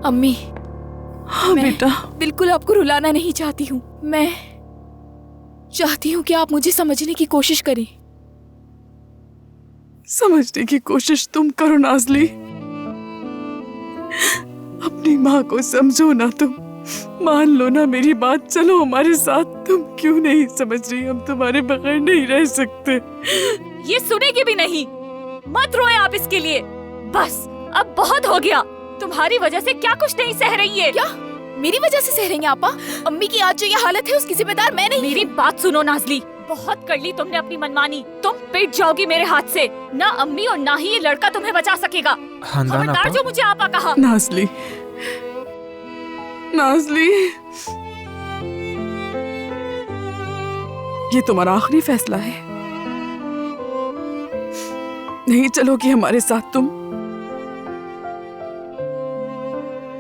अम्मी, हाँ बेटा। बिल्कुल आपको रुलाना नहीं चाहती हूँ। मैं चाहती हूँ कि आप मुझे समझने की कोशिश करें। समझने की कोशिश तुम करो नाज़ली। अपनी माँ को समझो ना तुम। मान लो ना मेरी बात, चलो हमारे साथ। तुम क्यों नहीं समझ रही? हम तुम्हारे बगैर नहीं रह सकते। ये सुनेगी भी नहीं। मत रोए आप इसके लिए। बस अब बहुत हो गया। तुम्हारी वजह से क्या कुछ नहीं सह रही है। क्या मेरी वजह से सह रही हैं आपा? अम्मी की आज जो ये हालत है उसकी जिम्मेदार मैं नहीं। मेरी बात सुनो नाज़ली, बहुत कर ली तुमने अपनी मनमानी। तुम पिट जाओगी मेरे हाथ से। ना अम्मी और ना ही ये लड़का तुम्हें बचा सकेगा। खबरदार जो मुझे आपा कहा। नाज़ली, नाज़ली, ये तुम्हारा आखिरी फैसला है। नहीं चलोगी हमारे साथ तुम?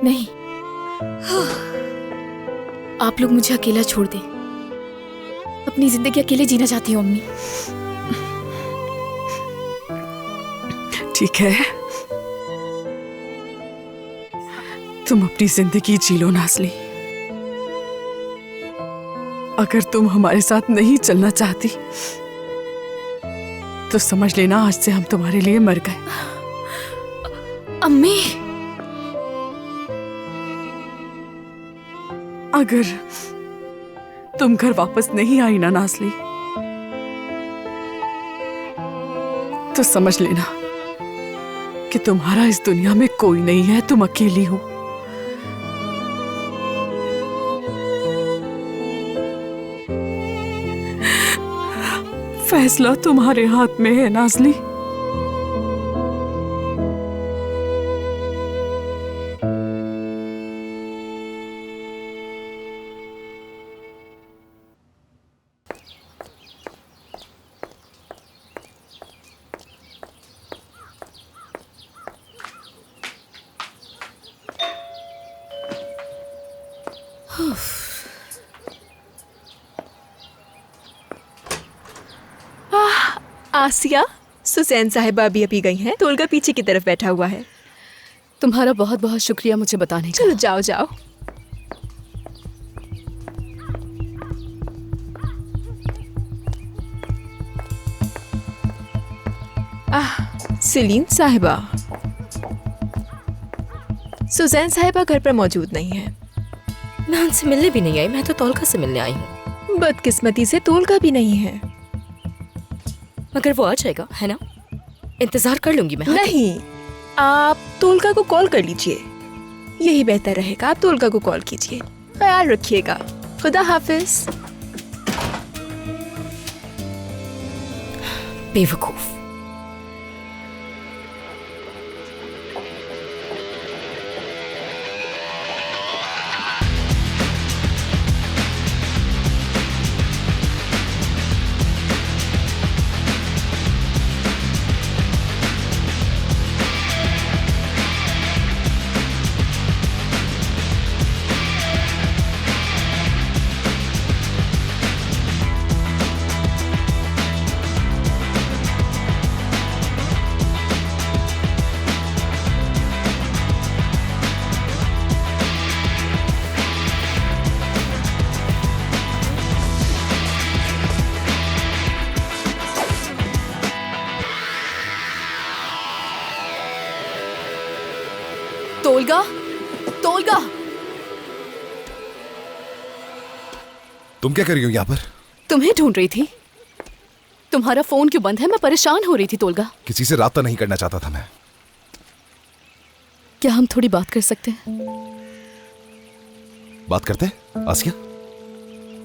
नहीं, आप लोग मुझे अकेला छोड़ दें। अपनी जिंदगी अकेले जीना चाहती हूँ अम्मी। ठीक है, तुम अपनी जिंदगी जी लो नाज़ली। अगर तुम हमारे साथ नहीं चलना चाहती तो समझ लेना आज से हम तुम्हारे लिए मर गए। अम्मी, अगर तुम घर वापस नहीं आई ना नाज़ली, तो समझ लेना कि तुम्हारा इस दुनिया में कोई नहीं है। तुम अकेली हो। फैसला तुम्हारे हाथ में है नाज़ली। आसिया, सुसैन साहिबा अभी गई हैं। तोलगा पीछे की तरफ बैठा हुआ है। तुम्हारा बहुत बहुत शुक्रिया मुझे बताने का। चलो जाओ जाओ। सेलीन साहिबा, सुसैन साहिबा घर पर मौजूद नहीं है। मैं उनसे मिलने भी नहीं आई, मैं तो तोलगा से मिलने आई हूँ। बदकिस्मती से तोलगा भी नहीं है। मगर वो आ जाएगा, है ना? इंतजार कर लूंगी मैं। नहीं, आप तोलगा को कॉल कर लीजिए। यही बेहतर रहेगा। आप तोलगा को कॉल कीजिए। ख्याल रखिएगा। खुदा हाफिज। बेवकूफ। तोलगा, तोलगा, तुम क्या कर रही हो यहाँ पर? तुम्हें ढूंढ रही थी। तुम्हारा फोन क्यों बंद है? मैं परेशान हो रही थी तोलगा। किसी से राब्ता नहीं करना चाहता था मैं। क्या हम थोड़ी बात कर सकते हैं? बात करते हैं आसिया,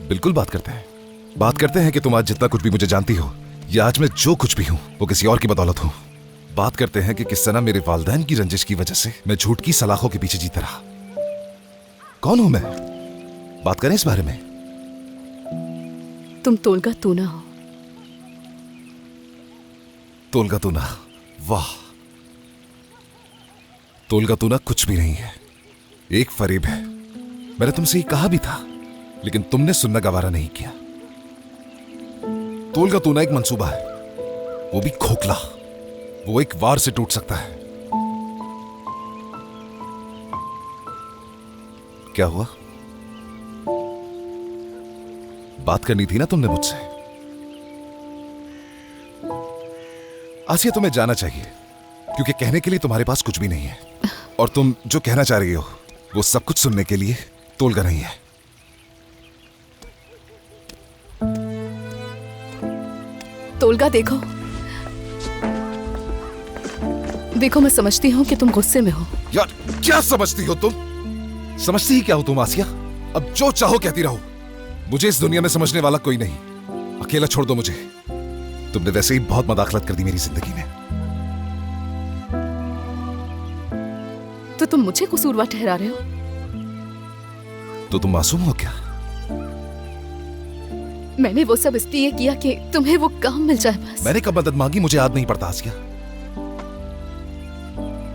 बिल्कुल बात करते हैं। बात करते हैं कि तुम आज जितना कुछ भी मुझे जानती हो, या आज मैं जो कुछ भी हूं वो किसी और की बदौलत हूं। बात करते हैं कि किस तरह मेरे वालिदैन की रंजिश की वजह से मैं झूठ की सलाखों के पीछे जीता रहा। कौन हूं मैं? बात करें इस बारे में। तुम तोलगा तूना हो। तोलगा तूना? वाह, तोलगा तूना कुछ भी नहीं है, एक फरेब है। मैंने तुमसे ये कहा भी था, लेकिन तुमने सुनना गवारा नहीं किया। तोलगा तूना एक मंसूबा है, वो भी खोखला। वो एक वार से टूट सकता है, क्या हुआ? बात करनी थी ना तुमने मुझसे। आसिया, तुम्हें जाना चाहिए क्योंकि कहने के लिए तुम्हारे पास कुछ भी नहीं है, और तुम जो कहना चाह रही हो वो सब कुछ सुनने के लिए तोलगा नहीं है। तोलगा, देखो देखो, मैं समझती हूँ कि तुम गुस्से में हो। यार, क्या समझती हो तुम? समझती ही क्या हो तुम आसिया? अब जो चाहो कहती रहो, मुझे इस दुनिया में समझने वाला कोई नहीं। अकेला छोड़ दो मुझे। तुमने वैसे ही बहुत मदाखलत कर दी मेरी जिंदगी में। तो तुम मुझे कसूरवार ठहरा रहे हो? तो तुम मासूम हो क्या? मैंने वो सब इसलिए किया कि तुम्हें वो काम मिल जाए बस। मैंने कब मदद मांगी मुझे याद नहीं पड़ता आसिया।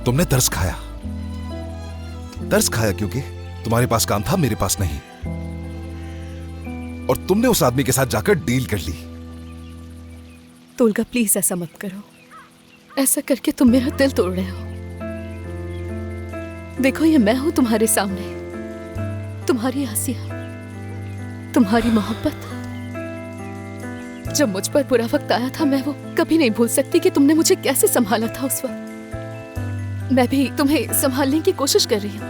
तुमने तरस खाया। तरस खाया क्योंकि तुम्हारे पास काम था, मेरे पास नहीं, और तुमने उस आदमी के साथ जाकर डील कर ली। तोलगा, प्लीज ऐसा मत करो। ऐसा करके तुम मेरा दिल तोड़ रहे हो। देखो, ये मैं हूं तुम्हारे सामने, तुम्हारी आसिया, तुम्हारी मोहब्बत। जब मुझ पर बुरा वक्त आया था, मैं वो कभी नहीं भूल सकती कि तुमने मुझे कैसे संभाला था उस वक्त। मैं भी तुम्हें संभालने की कोशिश कर रही हूँ,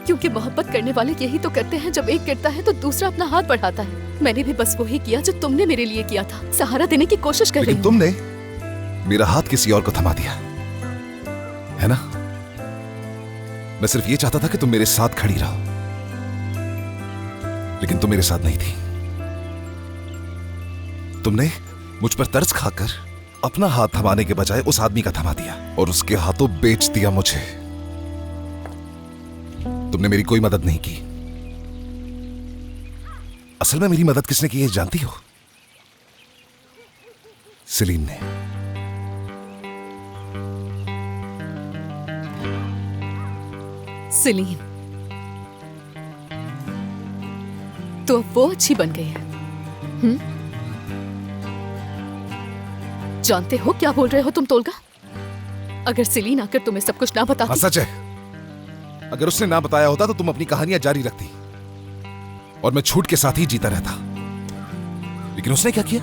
क्योंकि मोहब्बत करने वाले यही तो करते हैं। जब एक गिरता है तो दूसरा अपना हाथ बढ़ाता है। मैंने भी बस वही किया जो तुमने मेरे लिए किया था, सहारा देने की कोशिश कर रही हूँ। लेकिन तुमने मेरा हाथ किसी और को थमा दिया, है ना? मैं सिर्फ ये चाहता था कि तुम मेरे साथ खड़ी रहो, लेकिन तुम मेरे साथ नहीं थी। तुमने मुझ पर तरस खाकर अपना हाथ थमाने के बजाय उस आदमी का थमा दिया और उसके हाथों बेच दिया मुझे। तुमने मेरी कोई मदद नहीं की। असल में मेरी मदद किसने की है जानती हो? सलीम ने। सलीम, तो अब वो अच्छी बन गई है। जानते हो क्या बोल रहे हो तुम तोलगा? अगर सलीम आकर तुम्हें सब कुछ ना बताती। सच है, अगर उसने ना बताया होता तो तुम अपनी कहानियां जारी रखती और मैं छूट के साथ ही जीता रहता। लेकिन उसने क्या किया?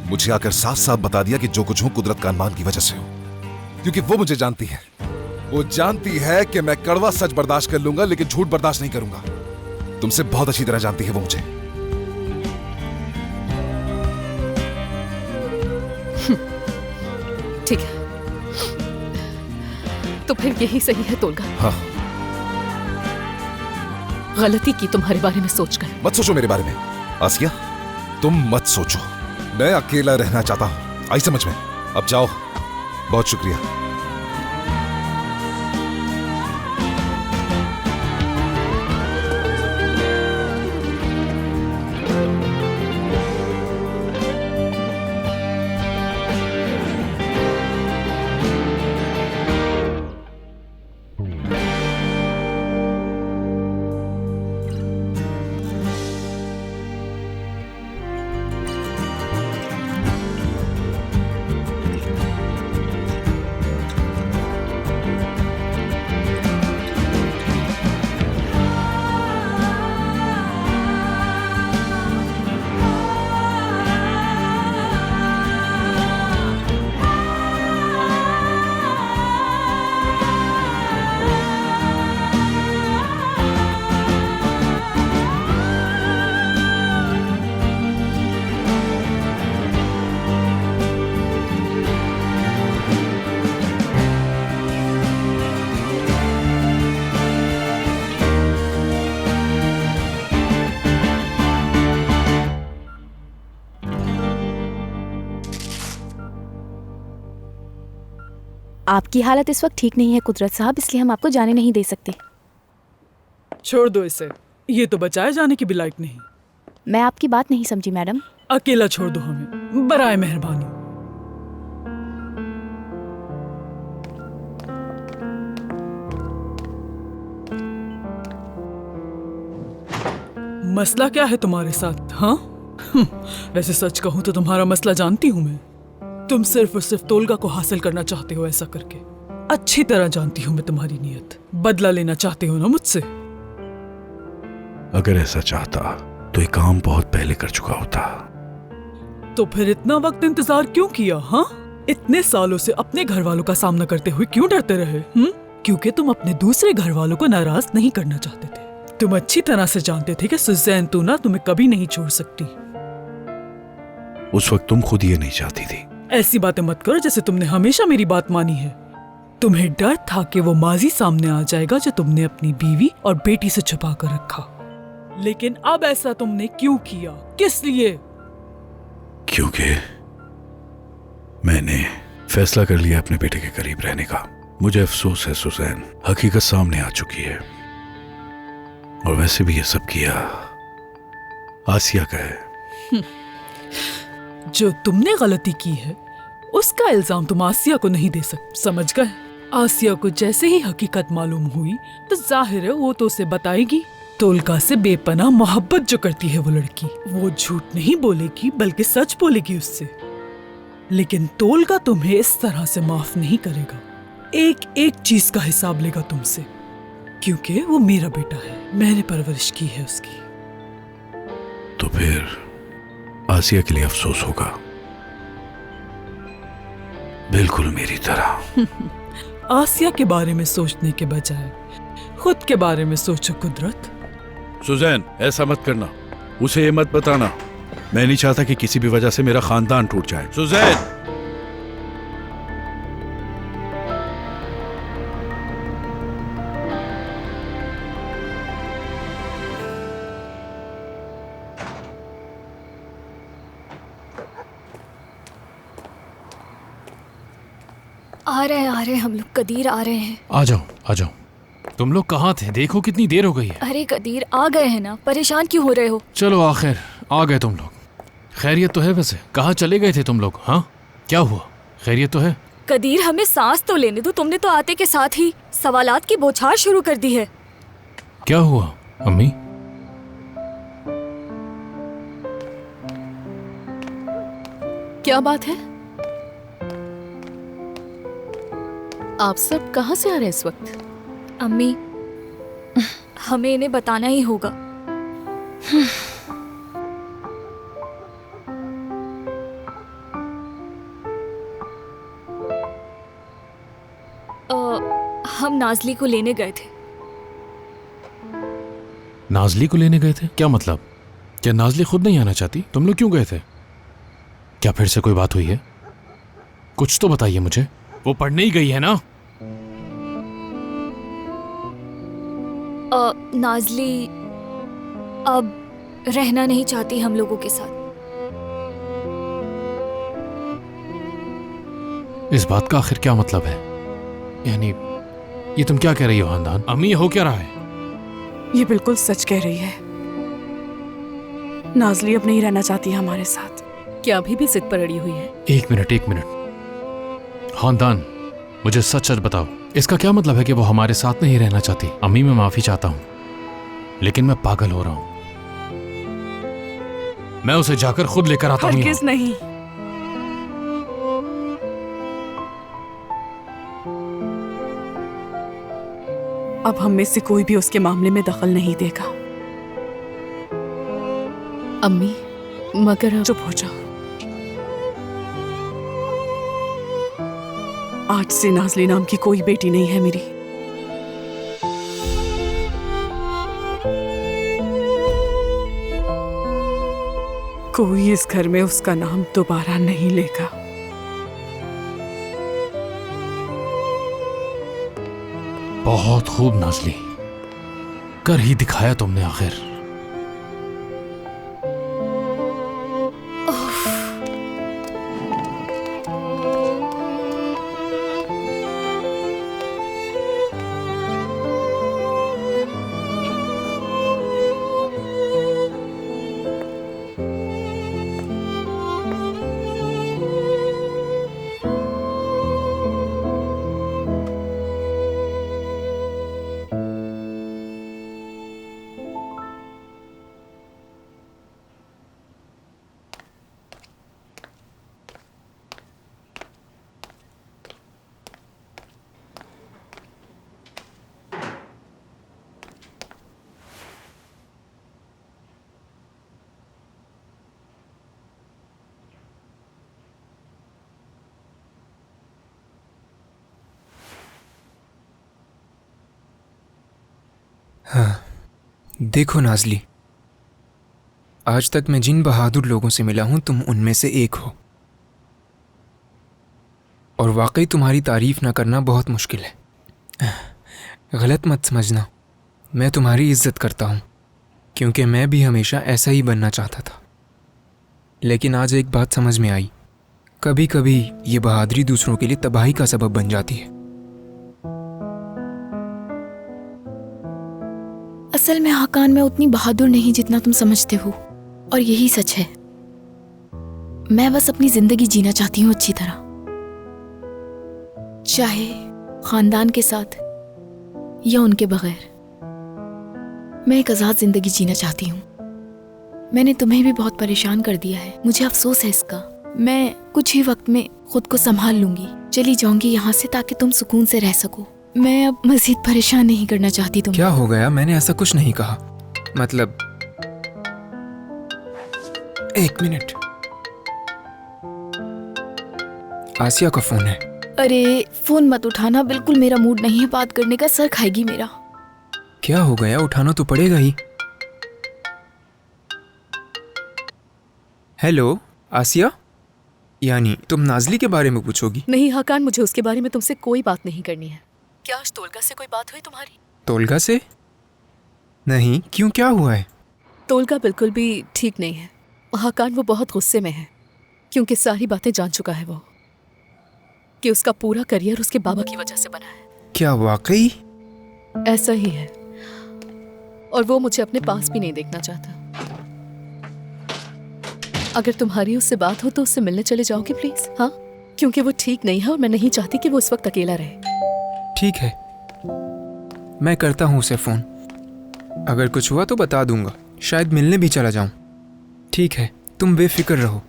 मुझे आकर साफ साफ बता दिया कि जो कुछ हूं कुदरत का अनमान की वजह से हूं, क्योंकि वो मुझे जानती है। वो जानती है कि मैं कड़वा सच बर्दाश्त कर लूंगा लेकिन झूठ बर्दाश्त नहीं करूंगा। तुमसे बहुत अच्छी तरह जानती है वो मुझे। ठीक है, तो फिर यही सही है तोलगा। हाँ। गलती की तुम्हारे बारे में सोचकर। मत सोचो मेरे बारे में आसिया, तुम मत सोचो। मैं अकेला रहना चाहता हूं, आई समझ में? अब जाओ, बहुत शुक्रिया। आपकी हालत इस वक्त ठीक नहीं है कुदरत साहब, इसलिए हम आपको जाने नहीं दे सकते। छोड़ दो इसे, ये तो बचाए जाने की भी लायक नहीं। मैं आपकी बात नहीं समझी मैडम। अकेला छोड़ दो हमें, बराए मेहरबानी। मसला क्या है तुम्हारे साथ? हाँ वैसे सच कहूं तो तुम्हारा मसला जानती हूं मैं। तुम सिर्फ और सिर्फ तोलगा को हासिल करना चाहते हो ऐसा करके। अच्छी तरह जानती हूं मैं तुम्हारी नीयत। बदला लेना चाहते हो ना मुझसे? अगर ऐसा चाहता तो ये काम बहुत पहले कर चुका होता। तो फिर इतना वक्त इंतजार क्यों किया? हाँ, इतने सालों से अपने घर वालों का सामना करते हुए क्यों डरते रहे? क्योंकि तुम अपने दूसरे घर वालों को नाराज नहीं करना चाहते थे। तुम अच्छी तरह से जानते थे कि सुजैन तूना तुम्हें कभी नहीं छोड़ सकती। उस वक्त तुम खुद ये नहीं चाहती थी। ऐसी बातें मत करो जैसे तुमने हमेशा मेरी बात मानी है। तुम्हें डर था कि वो माजी सामने आ जाएगा जो तुमने अपनी बीवी और बेटी से छुपा कर रखा। लेकिन अब ऐसा तुमने क्यों किया? किस लिए? क्योंकि मैंने फैसला कर लिया अपने बेटे के करीब रहने का। मुझे अफसोस है सुजैन, हकीकत सामने आ चुकी है। और वैसे भी ये सब किया आसिया का है। जो तुमने गलती की है उसका इल्जाम तुम आसिया को नहीं दे सकते, समझ गए? आसिया को जैसे ही हकीकत मालूम हुई तो जाहिर है वो तो उसे बताएगी। तोलका से बेपनाह मोहब्बत जो करती है वो लड़की, वो झूठ नहीं बोलेगी बल्कि सच बोलेगी उससे। लेकिन तोलका तुम्हें इस तरह से माफ नहीं करेगा। एक एक चीज का हिसाब लेगा तुमसे, क्योंकि वो मेरा बेटा है, मैंने परवरिश की है उसकी। तो फिर आसिया के लिए अफसोस होगा, बिल्कुल मेरी तरह। आसिया के बारे में सोचने के बजाय खुद के बारे में सोचो कुदरत। सुजैन, ऐसा मत करना, उसे ये मत बताना। मैं नहीं चाहता कि किसी भी वजह से मेरा खानदान टूट जाए। सुजैन, आ रहे हम लोग। कदीर आ रहे हैं। आ जाओ आ जाओ। तुम लोग कहाँ थे? देखो कितनी देर हो गई है। अरे कदीर आ गए हैं ना, परेशान क्यों हो रहे हो? चलो आखिर आ गए तुम लोग। खैरियत तो है? वैसे कहाँ चले गए थे तुम लोग? हाँ, क्या हुआ? खैरियत तो है? कदीर हमें सांस तो लेने दो। तुमने तो आते के साथ ही सवालात की बौछार शुरू कर दी है। क्या हुआ अम्मी? क्या बात है? आप सब कहाँ से आ रहे हैं इस वक्त? अम्मी, हमें इन्हें बताना ही होगा। हम नाजली को लेने गए थे। नाजली को लेने गए थे? क्या मतलब? क्या नाजली खुद नहीं आना चाहती? तुम लोग क्यों गए थे? क्या फिर से कोई बात हुई है? कुछ तो बताइए मुझे। वो पढ़ने ही गई है ना? नाजली अब रहना नहीं चाहती हम लोगों के साथ। इस बात का आखिर क्या मतलब है? यानी ये तुम क्या कह रही हो खानदान? अम्मी, हो क्या रहा है? ये बिल्कुल सच कह रही है। नाजली अब नहीं रहना चाहती हमारे साथ। क्या अभी भी जिद पर अड़ी हुई है? एक मिनट खानदान, मुझे सच सच बताओ, इसका क्या मतलब है कि वो हमारे साथ नहीं रहना चाहती? अम्मी, मैं माफी चाहता हूं, लेकिन मैं पागल हो रहा हूं। मैं उसे जाकर खुद लेकर आता हूं। हरगिज़ नहीं। अब हम में से कोई भी उसके मामले में दखल नहीं देगा। अम्मी, मगर चुप हो जाओ। आज से नाजली नाम की कोई बेटी नहीं है मेरी। कोई इस घर में उसका नाम दोबारा नहीं लेगा। बहुत खूब नाजली, कर ही दिखाया तुमने आखिर। हाँ, देखो नाज़ली, आज तक मैं जिन बहादुर लोगों से मिला हूं तुम उनमें से एक हो, और वाकई तुम्हारी तारीफ ना करना बहुत मुश्किल है। गलत मत समझना, मैं तुम्हारी इज्जत करता हूं क्योंकि मैं भी हमेशा ऐसा ही बनना चाहता था। लेकिन आज एक बात समझ में आई, कभी कभी ये बहादुरी दूसरों के लिए तबाही का सबब बन जाती है। असल में हाकान, मैं उतनी बहादुर नहीं जितना तुम समझते हो, और यही सच है। मैं बस अपनी जिंदगी जीना चाहती हूँ अच्छी तरह, चाहे खानदान के साथ या उनके बगैर। मैं एक आजाद जिंदगी जीना चाहती हूँ। मैंने तुम्हें भी बहुत परेशान कर दिया है, मुझे अफसोस है इसका। मैं कुछ ही वक्त में खुद को संभाल लूंगी, चली जाऊंगी यहाँ से ताकि तुम सुकून से रह सको। मैं अब मजीद परेशान नहीं करना चाहती तुम। क्या हो गया? मैंने ऐसा कुछ नहीं कहा। मतलब एक मिनट, आसिया का फोन है। अरे फोन मत उठाना, बिल्कुल मेरा मूड नहीं है बात करने का, सर खाएगी मेरा। क्या हो गया? उठाना तो पड़ेगा ही। हेलो आसिया, यानी तुम नाज़ली के बारे में पूछोगी? नहीं हाकान, मुझे उसके बारे में तुमसे कोई बात नहीं करनी है। क्या आज तोलगा से कोई बात हुई तुम्हारी? तोलगा से? नहीं, क्यों, क्या हुआ है? तोलगा बिल्कुल भी ठीक नहीं है हाकान। वो बहुत गुस्से में है क्योंकि सारी बातें जान चुका है वो, कि उसका पूरा करियर उसके बाबा की वजह से बना है। क्या वाकई? ऐसा ही है, और वो मुझे अपने पास भी नहीं देखना चाहता। अगर तुम्हारी उससे बात हो तो उससे मिलने चले जाओगे प्लीज? हाँ, क्योंकि वो ठीक नहीं है और मैं नहीं चाहती कि वो इस वक्त अकेला रहे। ठीक है, मैं करता हूँ उसे फोन। अगर कुछ हुआ तो बता दूंगा, शायद मिलने भी चला जाऊं। ठीक है, तुम बेफिक्र रहो।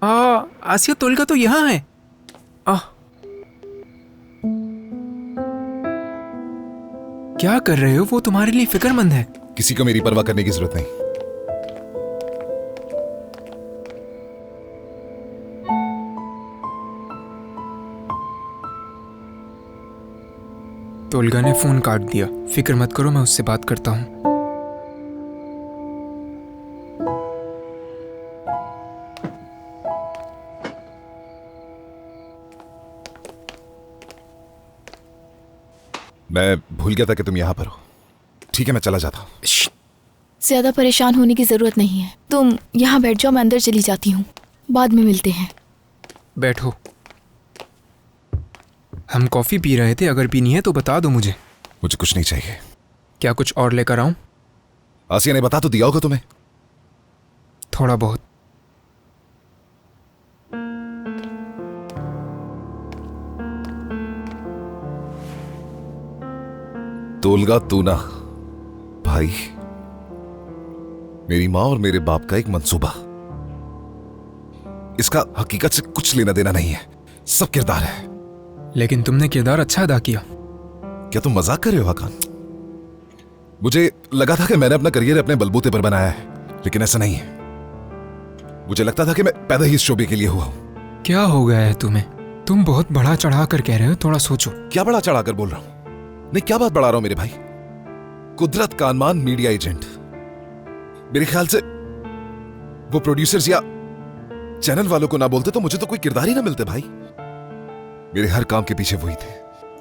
आसिया, तोलगा तो यहाँ है। क्या कर रहे हो? वो तुम्हारे लिए फिक्रमंद है। किसी को मेरी परवाह करने की जरूरत नहीं। तोलगा ने फोन काट दिया। फिक्र मत करो, मैं उससे बात करता हूँ। मैं भूल गया था कि तुम यहाँ पर हो। ठीक है, मैं चला जाता हूँ। ज्यादा परेशान होने की जरूरत नहीं है, तुम यहाँ बैठ जाओ, मैं अंदर चली जाती हूँ, बाद में मिलते हैं। बैठो। हम कॉफी पी रहे थे, अगर पीनी है तो बता दो मुझे। मुझे कुछ नहीं चाहिए। क्या कुछ और लेकर आऊं? आसिया ने बता तो दिया होगा तुम्हें। थोड़ा बहुत। तोलगा तू ना भाई, मेरी माँ और मेरे बाप का एक मंसूबा, इसका हकीकत से कुछ लेना देना नहीं है, सब किरदार है। लेकिन तुमने किरदार अच्छा अदा किया। क्या तुम मजाक कर रहे हो हाकान? मुझे लगा था कि मैंने अपना करियर अपने बलबूते पर बनाया है, लेकिन ऐसा नहीं है। मुझे लगता था कि मैं पैदा ही इस शोबे के लिए हुआ हूं। क्या हो गया है तुम्हें? तुम बहुत बड़ा चढ़ा कर कह रहे हो, थोड़ा सोचो। क्या बड़ा चढ़ा कर बोल रहा हूं? नहीं, क्या बात बढ़ा रहा हूं मेरे भाई? कुदरत कानमान मीडिया एजेंट, मेरे ख्याल से वो प्रोड्यूसर्स या चैनल वालों को ना बोलते तो मुझे तो कोई किरदार ही ना मिलते भाई। मेरे हर काम के पीछे वही थे।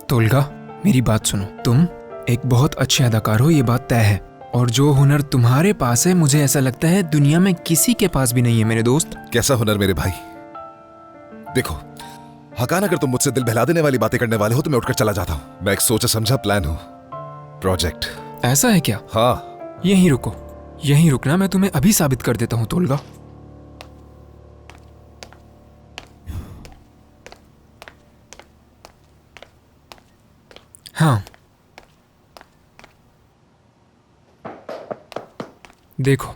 तोलगा, मेरी बात सुनो, तुम एक बहुत अच्छे अदाकार हो, ये बात तय है। और जो हुनर तुम्हारे पास है, मुझे ऐसा लगता है दुनिया में किसी के पास भी नहीं है मेरे दोस्त। कैसा हुनर मेरे भाई? देखो हाकान, अगर तुम मुझसे दिल बहला देने वाली बातें करने वाले हो तो मैं उठकर चला जाता हूं। मैं एक सोचा समझा प्लान हूं, प्रोजेक्ट। ऐसा है क्या? हाँ। यहीं रुको, यहीं रुकना, मैं तुम्हें अभी साबित कर देता हूं तोलगा। हाँ, देखो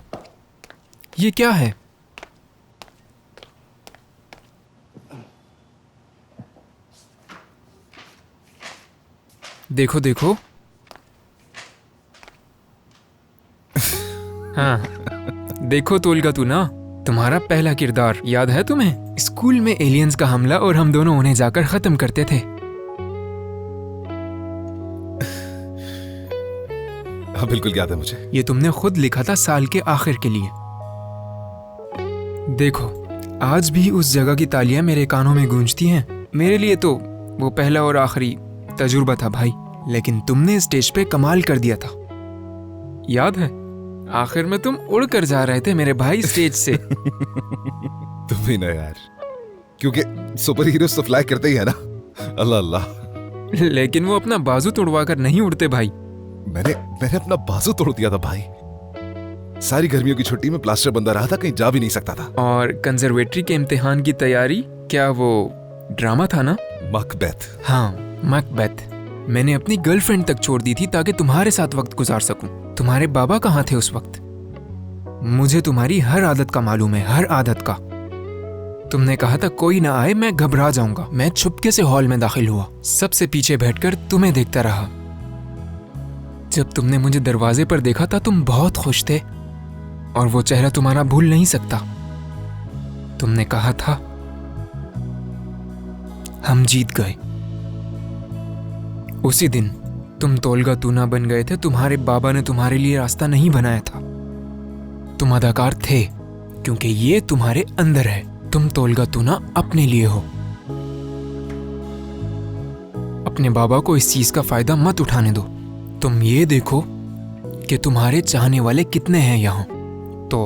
ये क्या है? देखो देखो। हाँ, देखो तोलगा तू ना, तुम्हारा पहला किरदार याद है तुम्हें? स्कूल में एलियंस का हमला और हम दोनों उन्हें जाकर खत्म करते थे। हाँ बिल्कुल याद है मुझे। ये तुमने खुद लिखा था साल के आखिर के लिए। देखो, आज भी उस जगह की तालियां मेरे कानों में गूंजती हैं। मेरे लिए तो वो पहला और आखिरी तजुर्बा था भाई, लेकिन तुमने स्टेज पे कमाल कर दिया था। याद है, आखिर में तुम उड़ कर जा रहे थे मेरे भाई स्टेज से। तुम भी ना यार, क्योंकि सुपर हीरो तो फ्लाई करते ही है ना। अल्लाह अल्लाह। लेकिन वो अपना बाजू तोड़वा कर नहीं उड़ते भाई। मैंने अपना बाजू तोड़ दिया था भाई। सारी गर्मियों की छुट्टी में प्लास्टर बंधा रहा था, कहीं जा भी नहीं सकता था। और कंजर्वेटरी के इम्तिहान की तैयारी, क्या वो ड्रामा था ना? मकबेथ। हाँ, मकबेथ। मैंने अपनी गर्लफ्रेंड तक छोड़ दी थी ताकि तुम्हारे साथ वक्त गुजार सकूं। तुम्हारे बाबा कहाँ थे उस वक्त? मुझे तुम्हारी हर आदत का मालूम है, हर आदत का। तुमने कहा था कोई ना आए मैं घबरा जाऊंगा। मैं चुपके से हॉल में दाखिल हुआ, सबसे पीछे बैठकर तुम्हें देखता रहा। जब तुमने मुझे दरवाजे पर देखा था तुम बहुत खुश थे, और वो चेहरा तुम्हारा भूल नहीं सकता। तुमने कहा था हम जीत गए। उसी दिन तुम तोलगा तूना बन गए थे। तुम्हारे बाबा ने तुम्हारे लिए रास्ता नहीं बनाया था। तुम अदाकार थे क्योंकि ये तुम्हारे अंदर है। तुम तोलगा तूना अपने लिए हो। अपने बाबा को इस चीज का फायदा मत उठाने दो। तुम ये देखो कि तुम्हारे चाहने वाले कितने हैं यहाँ, तो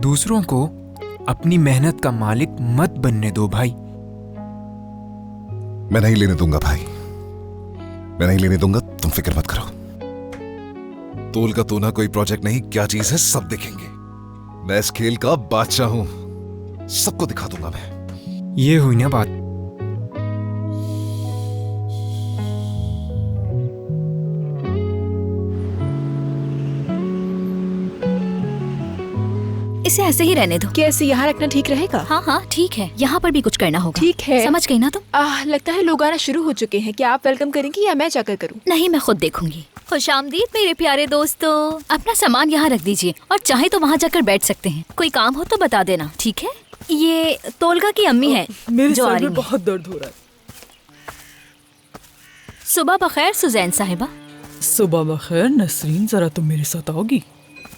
दूसरों को अपनी मेहनत का मालिक मत बनने दो भाई। मैं नहीं लेने दूंगा भाई, मैं नहीं लेने दूंगा। तुम फिक्र मत करो। तोल का तोना कोई प्रोजेक्ट नहीं, क्या चीज है सब देखेंगे। मैं इस खेल का बादशाह हूं, सबको दिखा दूंगा मैं। ये हुई ना बात। इसे ऐसे ही रहने दो। कैसे यहाँ रखना ठीक रहेगा? हाँ हाँ ठीक है, यहाँ पर भी कुछ करना होगा। ठीक है, समझ गई ना तुम? लगता है लोग आना शुरू हो चुके हैं। क्या आप वेलकम करेंगी या मैं जाकर करूँ? नहीं, मैं खुद देखूंगी। खुशामदीद मेरे प्यारे दोस्तों। अपना सामान यहाँ रख दीजिए और चाहे तो वहाँ जाकर बैठ सकते हैं। कोई काम हो तो बता देना, ठीक है? ये तोलगा की अम्मी है मेरे जो आ सर रही में है। बहुत दर्द हो रहा है। सुबह बखैर सुजैन साहिबा। सुबह बखैर नसरीन, जरा तुम मेरे साथ आओगी?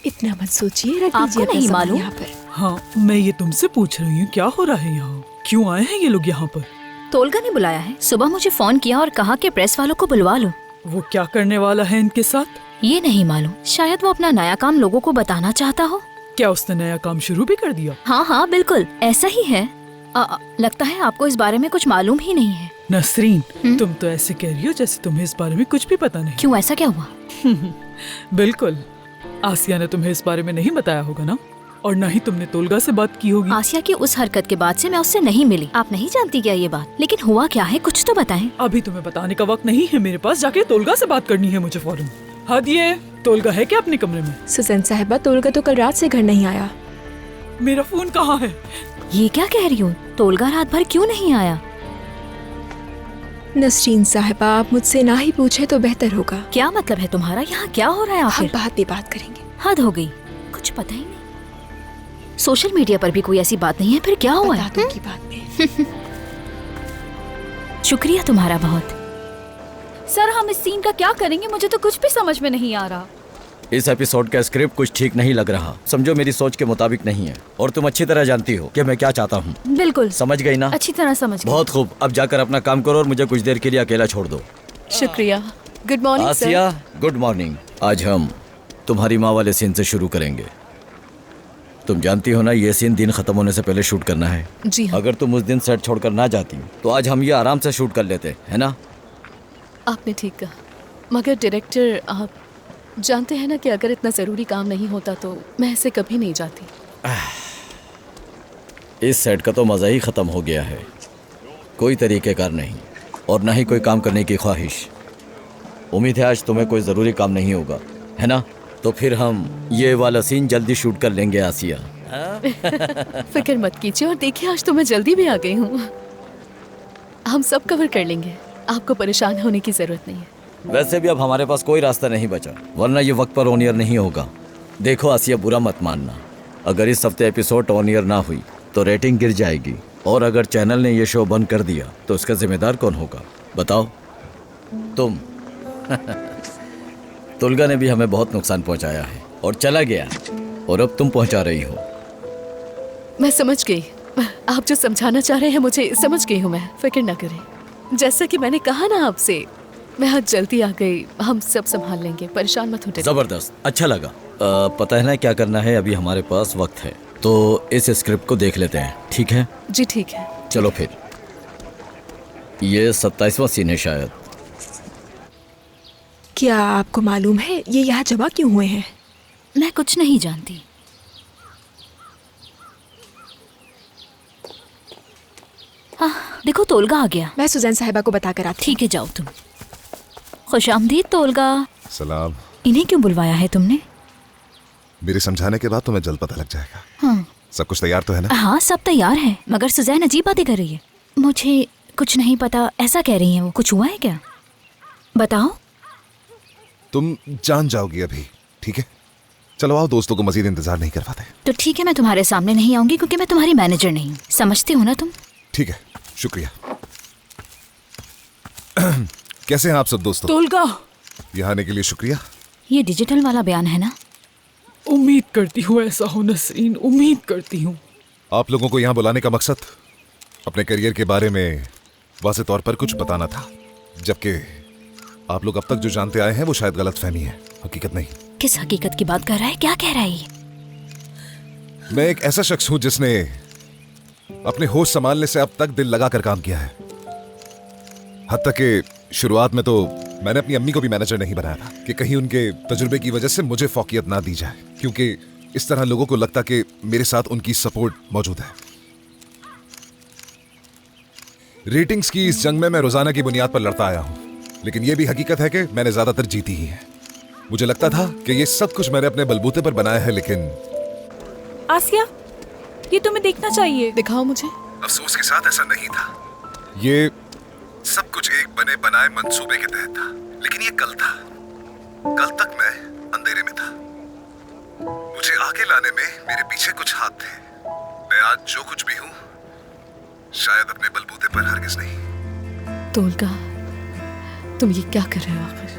इतना मत सोचिए, रख आपको दीजिए अपना नहीं सामान मालूम? यहाँ पर। हाँ, मैं ये तुमसे पूछ रही हूँ क्या हो रहा है यहाँ? क्यों आए हैं ये लोग यहाँ पर? तोलगा ने बुलाया है। सुबह मुझे फोन किया और कहा कि प्रेस वालों को बुलवा लो। वो क्या करने वाला है इनके साथ? ये नहीं मालूम, शायद वो अपना नया काम लोगों को बताना चाहता हो। क्या उसने नया काम शुरू भी कर दिया? हाँ हाँ बिल्कुल ऐसा ही है। लगता है आपको इस बारे में कुछ मालूम ही नहीं है। नसरीन, तुम तो ऐसे कह रही हो जैसे तुम्हें इस बारे में कुछ भी पता नहीं। क्यों, ऐसा क्या हुआ? बिल्कुल, आसिया ने तुम्हें इस बारे में नहीं बताया होगा ना, और ना ही तुमने तोलगा से बात की होगी। आसिया की उस हरकत के बाद से मैं उससे नहीं मिली। आप नहीं जानती क्या ये बात? लेकिन हुआ क्या है, कुछ तो बताएं। अभी तुम्हें बताने का वक्त नहीं है मेरे पास। जाके तोलगा से बात करनी है मुझे फौरन। हादिए, तोलगा है क्या अपने कमरे में? सुजैन साहिबा, तोलगा तो कल रात से घर नहीं आया। मेरा फोन कहाँ है? ये क्या कह रही हूँ? तोलगा रात भर क्यों नहीं आया? नसरीन साहिबा, आप मुझसे ना ही पूछे तो बेहतर होगा। क्या मतलब है तुम्हारा? यहाँ क्या हो रहा है हम आखिर? बात पे बात करेंगे। हद हो गई, कुछ पता ही नहीं। सोशल मीडिया पर भी कोई ऐसी बात नहीं है, फिर क्या हुआ है? बता दूंगी बाद में। शुक्रिया तुम्हारा बहुत। सर, हम इस सीन का क्या करेंगे? मुझे तो कुछ भी समझ में नहीं आ रहा। इस एपिसोड का स्क्रिप्ट कुछ ठीक नहीं लग रहा। समझो मेरी सोच के मुताबिक नहीं है, और तुम अच्छी तरह जानती हो कि मैं क्या चाहता हूँ। बिल्कुल समझ गई ना? अच्छी तरह समझ गई। बहुत खूब, अब जाकर अपना काम करो और मुझे कुछ देर के लिए अकेला छोड़ दो। शुक्रिया। Good morning sir. Asiya, good morning. आज हम तुम्हारी माँ वाले सीन से शुरू करेंगे। तुम जानती हो ना, ये सीन दिन खत्म होने से पहले शूट करना है। जी हाँ। अगर तुम उस दिन सेट छोड़कर ना जाती तो आज हम ये आराम से शूट कर लेते, है ना? आपने ठीक कहा, मगर डायरेक्टर आप जानते हैं ना कि अगर इतना ज़रूरी काम नहीं होता तो मैं ऐसे कभी नहीं जाती। इस सेट का तो मज़ा ही ख़त्म हो गया है। कोई तरीक़ेकार नहीं और ना ही कोई काम करने की ख्वाहिश। उम्मीद है आज तुम्हें कोई ज़रूरी काम नहीं होगा, है ना? तो फिर हम ये वाला सीन जल्दी शूट कर लेंगे आसिया। फिक्र मत कीजिए, और देखिए आज तो मैं जल्दी भी आ गई हूँ। हम सब कवर कर लेंगे, आपको परेशान होने की ज़रूरत नहीं है। वैसे भी अब हमारे पास कोई रास्ता नहीं बचा, वरना ये वक्त पर ऑन एयर नहीं होगा। देखो आसिया, बुरा मत मानना, अगर इस हफ्ते एपिसोड ऑन एयर ना हुई तो रेटिंग गिर जाएगी, और अगर चैनल ने ये शो बंद कर दिया तो इसका जिम्मेदार कौन होगा? बताओ तुम। तुलगा ने भी हमें बहुत नुकसान पहुंचाया है और चला गया, और अब तुम पहुंचा रही हो। मैं समझ गई, आप जो समझाना चाह रहे हैं मुझे समझ गई हूँ मैं, फिक्र ना करें। जैसा कि मैंने कहा ना आपसे, मैं आज जल्दी आ गई, हम सब संभाल लेंगे, परेशान मत हो। जबरदस्त, अच्छा लगा। पता है ना क्या करना है? अभी हमारे पास वक्त है, तो इस स्क्रिप्ट को देख लेते हैं, ठीक है? जी ठीक है। चलो फिर। ये 27वां सीन है शायद। क्या आपको मालूम है ये यहाँ जमा क्यों हुए हैं? मैं कुछ नहीं जानती। हाँ, देखो तोलगा आ गया। मैं सुजैन साहिबा को बता कर आती। ठीक है, जाओ तुम। खुशामदीद तोलगा। सलाम। इन्हें क्यों बुलवाया है तुमने? मेरे समझाने के बाद तुम्हें जल्द पता लग जाएगा। हाँ। सब कुछ तैयार तो है ना? हाँ, सब तैयार है, मगर सुजैन अजीब बातें कर रही है। मुझे कुछ नहीं पता ऐसा कह रही है वो। कुछ हुआ है क्या? बताओ। तुम जान जाओगी अभी, ठीक है? चलो आओ, दोस्तों को मजीद इंतजार नहीं करवाते। तो ठीक है, मैं तुम्हारे सामने नहीं आऊंगी क्योंकि मैं तुम्हारी मैनेजर नहीं हूँ, समझते हो ना तुम? ठीक है, शुक्रिया। कैसे हैं आप सब दोस्तों? तोलगा, यहाँ आने के लिए शुक्रिया। ये डिजिटल वाला बयान है ना? उम्मीद करती हूँ ऐसा हो नसरीन, उम्मीद करती हूँ। आप लोगों को यहाँ बुलाने का मकसद अपने करियर के बारे में वाज़ेह तौर पर कुछ बताना था, जबकि आप लोग अब तक जो जानते आए हैं वो शायद गलतफहमी है, हकीकत नहीं। किस हकीकत की बात कर रहा है? क्या कह रहा है ये? मैं एक ऐसा शख्स हूं जिसने अपने होश संभालने से अब तक दिल लगाकर काम किया है। हत्ता कि शुरुआत में तो मैंने अपनी अम्मी को भी मैनेजर नहीं बनाया था कि कहीं उनके तजुर्बे की वजह से मुझे फौकियत ना दी जाए, क्योंकि इस तरह लोगों को लगता कि मेरे साथ उनकी सपोर्ट मौजूद है। रेटिंग्स की इस जंग में मैं रोजाना की बुनियाद पर लड़ता आया हूं, लेकिन यह भी हकीकत है कि मैंने ज्यादातर जीती ही है। मुझे लगता था कि ये सब कुछ मैंने अपने बलबूते पर बनाया है, लेकिन आसिया, ये तुम्हें देखना चाहिए। दिखाओ मुझे। अफसोस के साथ ऐसा नहीं था। ये सब कुछ एक बने बनाए मंसूबे के तहत था, लेकिन ये कल था। कल तक मैं अंधेरे में था। मुझे आगे लाने में मेरे पीछे कुछ हाथ थे। मैं आज जो कुछ भी हूं, शायद अपने बलबूते पर हरगिज नहीं। तोलगा, तुम ये क्या कर रहे हो आखिर?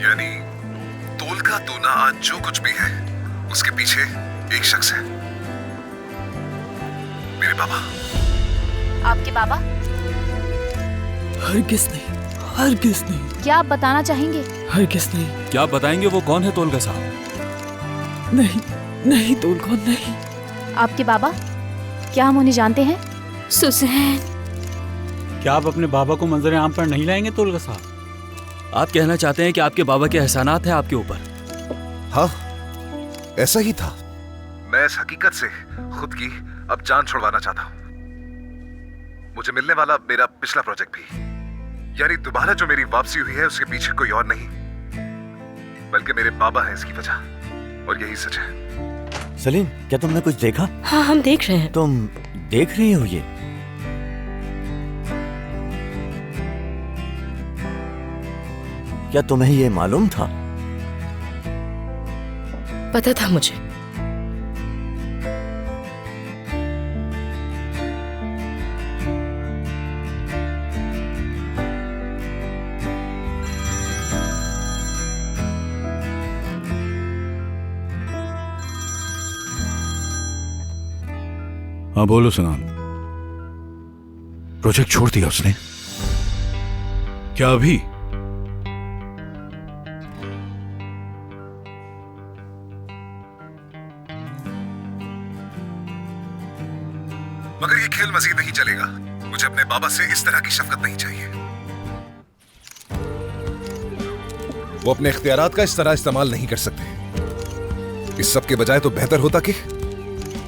यानी तोलगा तो ना आज जो कुछ भी है उसके पीछे एक शख्स है, मेरे बाबा। आपके बाबा? हरगिज नहीं, हरगिज नहीं। क्या आप बताना चाहेंगे? हरगिज नहीं। क्या बताएंगे? वो कौन है तोलगा साहब? नहीं, नहीं तोलगा, नहीं। आपके बाबा? क्या हम उन्हें जानते हैं? सुजैन। क्या आप अपने बाबा को मंजर आम पर नहीं लाएंगे तोलगा साहब? आप कहना चाहते हैं कि आपके बाबा के एहसानात हैं आपके ऊपर? हाँ, ऐसा ही था। मैं इस हकीकत से खुद की अब जान छुड़वाना चाहता हूँ। मुझे मिलने वाला मेरा पिछला प्रोजेक्ट भी, यानी दोबारा जो मेरी वापसी हुई है, उसके पीछे कोई और नहीं बल्कि मेरे बाबा है इसकी वजह, और यही सच है। सलीम, क्या तुमने कुछ देखा? हाँ, हम देख रहे हैं। तुम देख रही हो ये? क्या तुम्हें ये मालूम था? पता था मुझे। हाँ बोलो सनाम। प्रोजेक्ट छोड़ दिया उसने? क्या अभी? मगर ये खेल मजीद नहीं चलेगा। मुझे अपने बाबा से इस तरह की शफकत नहीं चाहिए। वो अपने इख्तियारात का इस तरह इस्तेमाल नहीं कर सकते। इस सब के बजाय तो बेहतर होता कि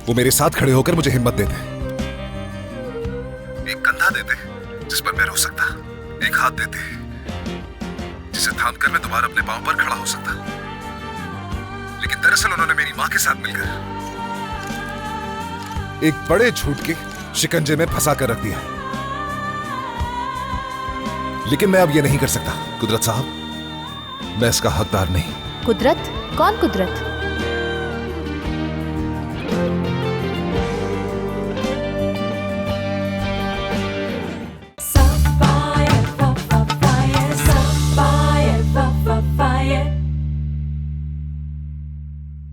वो मेरे साथ खड़े होकर मुझे हिम्मत देते, एक कंधा देते जिस पर मैं रो सकता, एक हाथ देते जिसे थाम कर मैं दोबारा अपने पांव पर खड़ा हो सकता। लेकिन दरअसल उन्होंने मेरी मां के साथ मिलकर एक बड़े झूठ के शिकंजे में फंसा कर रख दिया। लेकिन मैं अब ये नहीं कर सकता कुदरत साहब, मैं इसका हकदार नहीं। कुदरत? कौन कुदरत?